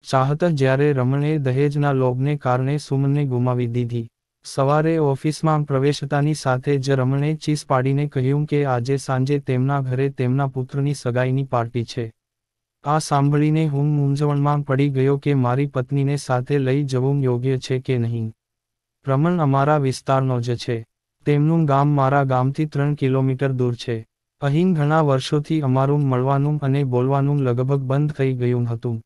ચાહત જ્યારે રમણે દહેજના લોભને કારણે સુમનને ગુમાવી દીધી. સવારે ઓફિસમાં પ્રવેશતાની સાથે જ રમણે ચીસ પાડીને કહ્યું કે આજે સાંજે તેમના ઘરે તેમના પુત્રની સગાઈની પાર્ટી છે. આ સાંભળીને હું મૂંઝવણમાં પડી ગયો કે મારી પત્નીને સાથે લઈ જવું યોગ્ય છે કે નહીં. રમણ અમારા વિસ્તારનો જ છે. તેમનું ગામ મારા ગામથી 3 કિલોમીટર દૂર છે. અહીં ઘણા વર્ષોથી અમારું મળવાનું અને બોલવાનું લગભગ બંધ થઈ ગયું હતું.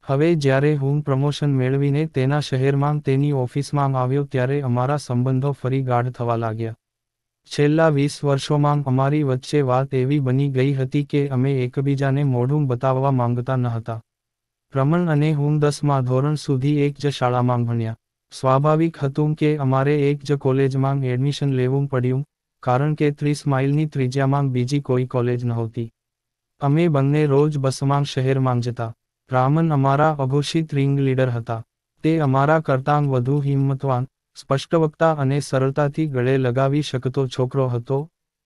હવે જ્યારે હું પ્રમોશન મેળવીને તેના શહેરમાં તેની ઓફિસમાં આવ્યો ત્યારે અમારા સંબંધો ફરી ગાઢ થવા લાગ્યા. છેલ્લા 20 વર્ષોમાં અમારી વચ્ચે વાત એવી બની ગઈ હતી કે અમે એકબીજાને મોઢું બતાવવા માંગતા ન હતા. રમણ અને હું 10મા ધોરણ સુધી એક જ શાળામાં ભણ્યા. સ્વાભાવિક હતું કે અમારે એક જ કોલેજમાં એડમિશન લેવું પડ્યું, કારણ કે 30 માઇલની ત્રિજ્યામાં બીજી કોઈ કોલેજ નહોતી. અમે બંને રોજ બસમાં શહેરમાં જતા. રામન અમારા અઘોષિત રિંગ લીડર હતા. તે અમારા કરતાં વધુ હિંમતવાન, સ્પષ્ટવક્તા અને સરળતાથી ગળે લગાવી શકતો છોકરો હતો,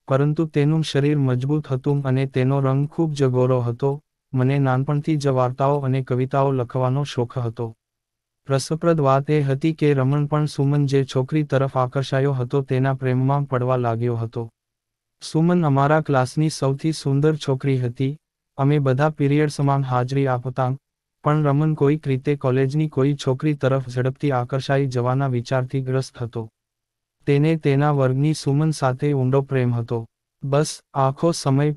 પરંતુ તેનું શરીર મજબૂત હતું અને તેનો રંગ ખૂબ જ ગોરો હતો. મને નાનપણથી જ વાર્તાઓ અને કવિતાઓ લખવાનો શોખ હતો. રસપ્રદ વાત એ હતી કે રમણ પણ સુમન જે છોકરી તરફ આકર્ષાયો હતો તેના પ્રેમમાં પડવા લાગ્યો હતો. સુમન અમારા ક્લાસની સૌથી સુંદર છોકરી હતી. અમે બધા પીરિયડ્સમાં હાજરી આપતા, પણ રમણ કોઈક રીતે કોલેજની કોઈ છોકરી તરફ ઝડપથી આકર્ષાઈ જવાના વિચારથી ગ્રસ્ત હતો. તેને તેના વર્ગની સુમન સાથે ઊંડો પ્રેમ હતો. બસ, આખો સમય